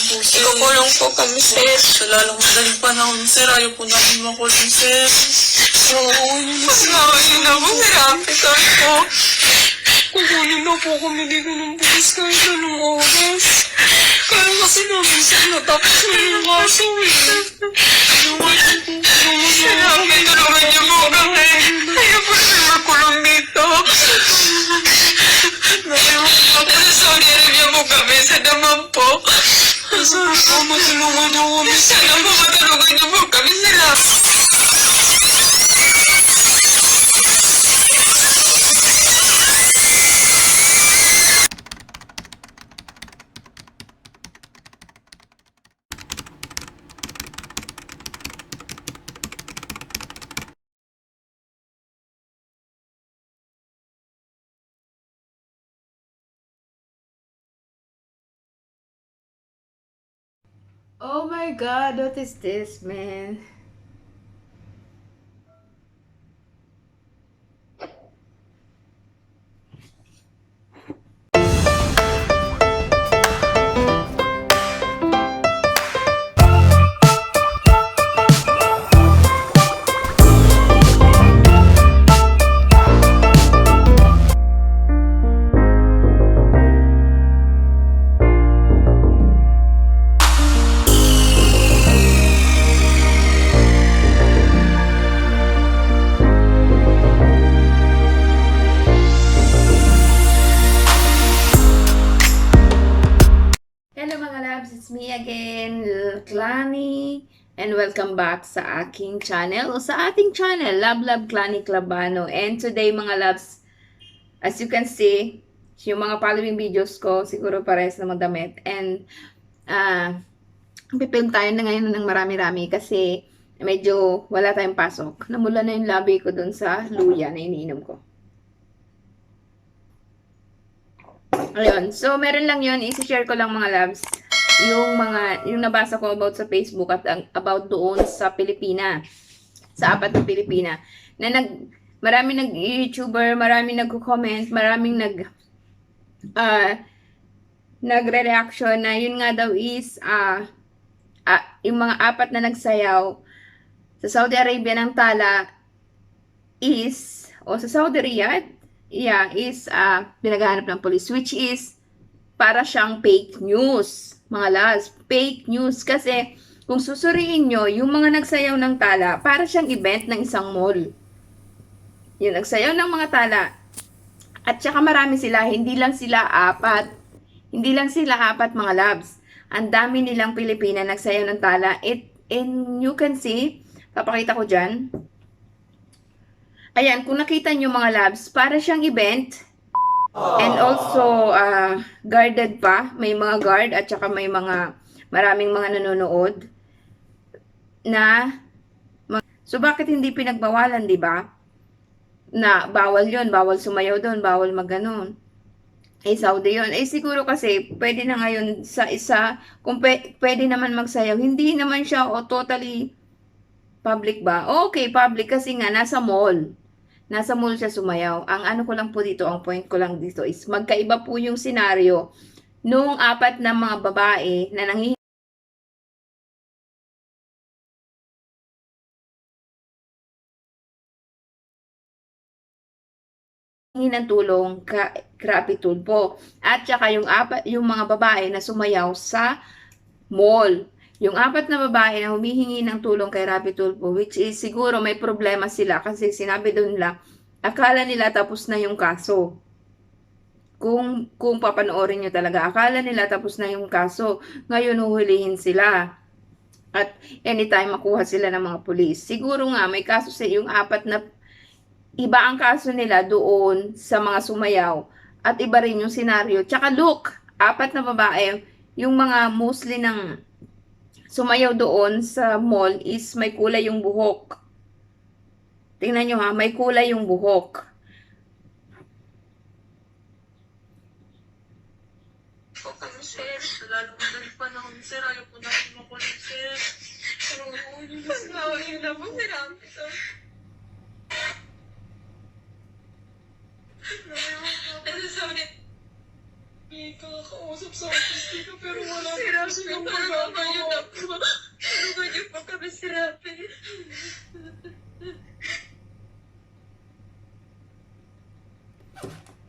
po, sir. Ikukulong po kami, sir. Sa lalong madaling panahon, sir. Ayaw po namin makulong, sir. Oo, mas ngayon na po, sir. Rapitol po. Kukunin na po kami dito ng pulis kahit anong oras. Kaya kasi namin, sir, natapos na yung kaso, eh. Sir, tulungan niyo po kami. Ayaw po namin makulong dito. Saudi Arabia po kami, sa damam po. Sana po matulungan niyo kami, sir. Sana po matulungan niyo po kami, sir. Oh my god, what is this, man? Hello mga loves, it's me again, Clany, and welcome back sa aking channel, o sa ating channel, Love Clany Clabano. And today mga loves, as you can see, yung mga following videos ko, siguro parehas na magdamit. And, pipilm tayo na ngayon ng marami-rami kasi medyo wala tayong pasok. Namula na yung labi ko dun sa luya na iniinom ko. Ayun. So, meron lang yun. I-share ko lang mga loves. Yung nabasa ko about sa Facebook at about doon sa Pilipina. Sa apat na Pilipina. Na maraming nag-YouTuber, maraming nag-comment, maraming nagre-reaction na yun nga daw is yung mga apat na nagsayaw sa Saudi Arabia ng tala sa Saudi Riyadh, is pinaghahanap ng police, which is para siyang fake news, mga loves. Fake news kasi kung susuriin nyo, yung mga nagsayaw ng tala, para siyang event ng isang mall. Yung nagsayaw ng mga tala, at saka marami sila, hindi lang sila apat mga loves. Ang dami nilang Pilipina nagsayaw ng tala. And you can see, papakita ko dyan. Ayan, kung nakita nyo mga loves, para siyang event. And also, guarded pa. May mga guard at saka may maraming mga nanonood. So, bakit hindi pinagbawalan, di ba? Na bawal yon, bawal sumayaw doon, bawal magganon. Saudi yun. Siguro kasi, pwede na ngayon kung pwede naman magsayaw, hindi naman siya totally public ba? Okay, public kasi nga, nasa mall. Nasa mall siya sumayaw. Ang ano ko lang po dito, ang point ko lang dito is magkaiba po yung senaryo nung apat na mga babae na nanghihingi ng tulong Krapi Tulpo. At saka yung mga babae na sumayaw sa mall. Yung apat na babae na humihingi ng tulong kay Rapi Tulfo, which is siguro may problema sila kasi sinabi doon nila, akala nila tapos na yung kaso. Kung papanoorin nyo talaga, akala nila tapos na yung kaso. Ngayon huhulihin sila. At anytime makuha sila ng mga pulis. Siguro nga may kaso sa yung apat na, iba ang kaso nila doon sa mga sumayaw. At iba rin yung senaryo. Tsaka look, apat na babae, yung mga mostly ng sumayaw doon sa mall is may kulay yung buhok. Tingnan nyo ha, may kulay yung buhok. Sir, sa lalong madaling panahon, sir. Ayaw po namin makulong, sir. Mas ngayon na po, sir. Rapitol. Saudi, may kakausap sa office dito pero wala po kasi ng pagkakaya. Tulungan niyo po kami si Rafi.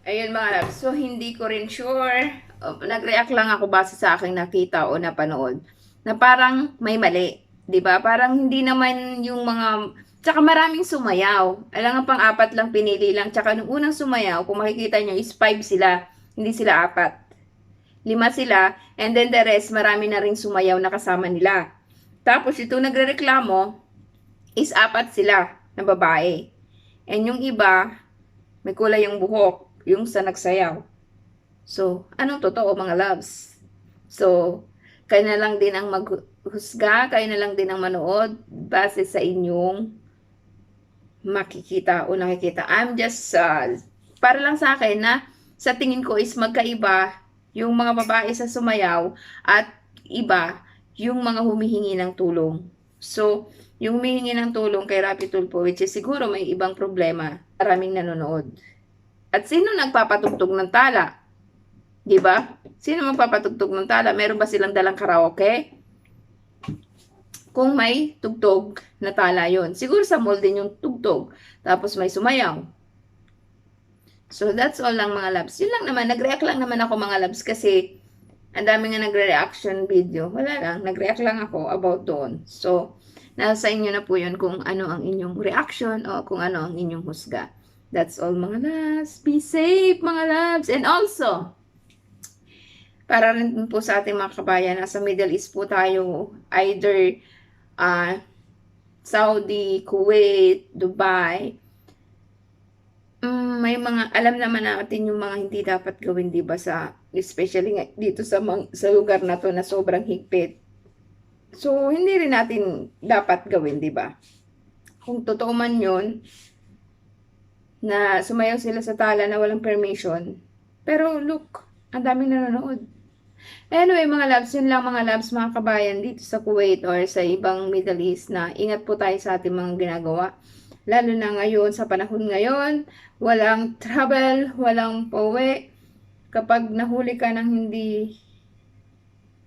Ayun mga loves, so hindi ko rin sure. Nag-react lang ako base sa aking nakita o napanood na parang may mali. 'Di ba? Parang hindi naman yung mga... Tsaka maraming sumayaw. Alam nga pang apat lang pinili lang. Tsaka nung unang sumayaw, kung makikita nyo, is 5 sila. Hindi sila 4. 5 sila. And then the rest, marami na rin sumayaw na kasama nila. Tapos ito nagrereklamo, is 4 sila na babae. And yung iba, may kulay yung buhok. Yung sa nagsayaw. So, anong totoo mga loves? So, kayo na lang din ang maghusga, kayo na lang din ang manood base sa inyong makikita o nakikita. I'm just, para lang sa akin na sa tingin ko is magkaiba yung mga babae sa sumayaw at iba yung mga humihingi ng tulong. So, yung humihingi ng tulong kay Rapi Tulfo, which is siguro may ibang problema, maraming nanonood. At sino nagpapatugtog ng tala? 'Di ba? Sino magpapatugtog ng tala? Meron ba silang dalang karaoke? Kung may tugtog na tala yon, siguro sa mall din yung tugtog. Tapos may sumayaw. So that's all lang mga loves. Yun lang naman, nag-react lang naman ako mga loves kasi ang dami nga nagre-reaction video. Wala lang, nag-react lang ako about doon. So, nasa inyo na po yun kung ano ang inyong reaction o kung ano ang inyong husga. That's all mga loves. Be safe mga loves. And also, para rin po sa ating mga kabayan, nasa Middle East po tayo, either Saudi, Kuwait, Dubai. May mga, alam naman natin yung mga hindi dapat gawin, di ba, especially dito sa lugar na to na sobrang higpit. So, hindi rin natin dapat gawin, di ba? Kung totoo man yun, na sumayaw sila sa tala na walang permission. Pero look, ang daming nanonood. Anyway, mga loves, yun lang mga loves, mga kabayan dito sa Kuwait or sa ibang Middle East na ingat po tayo sa ating mga ginagawa. Lalo na ngayon, sa panahon ngayon, walang travel, walang pauwi. Kapag nahuli ka ng hindi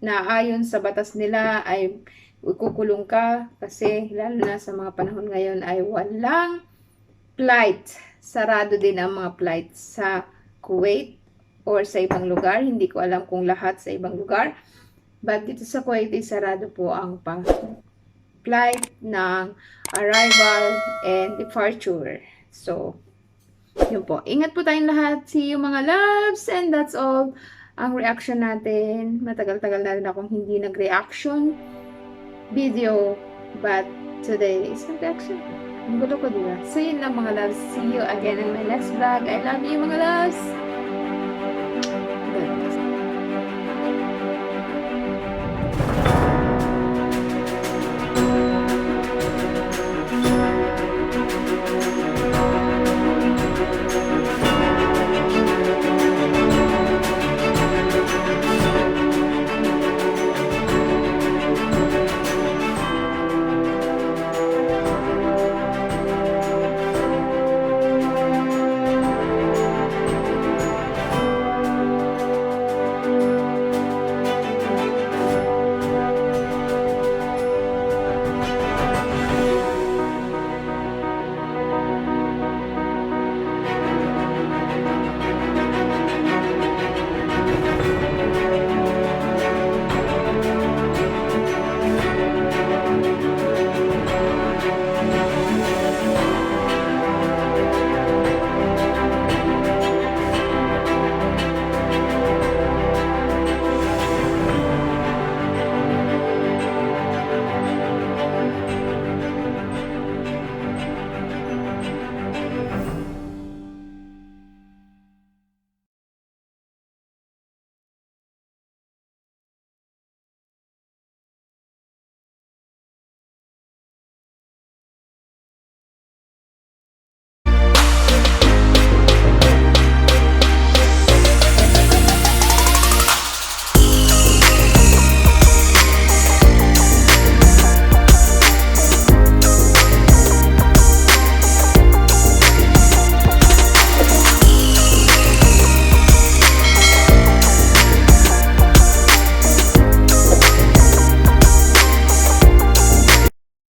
naayon sa batas nila, ay kukulong ka kasi lalo na sa mga panahon ngayon ay walang flight. Sarado din ang mga flight sa Kuwait or sa ibang lugar. Hindi ko alam kung lahat sa ibang lugar. But dito sa Kuwait, sarado po ang flight ng arrival and departure. So, yun po. Ingat po tayong lahat. See you mga loves. And that's all ang reaction natin. Matagal-tagal na rin akong hindi nag-reaction video. But today is nag-reaction. Ang gulo ko, diba? So, yun lang mga loves. See you again in my next vlog. I love you mga loves.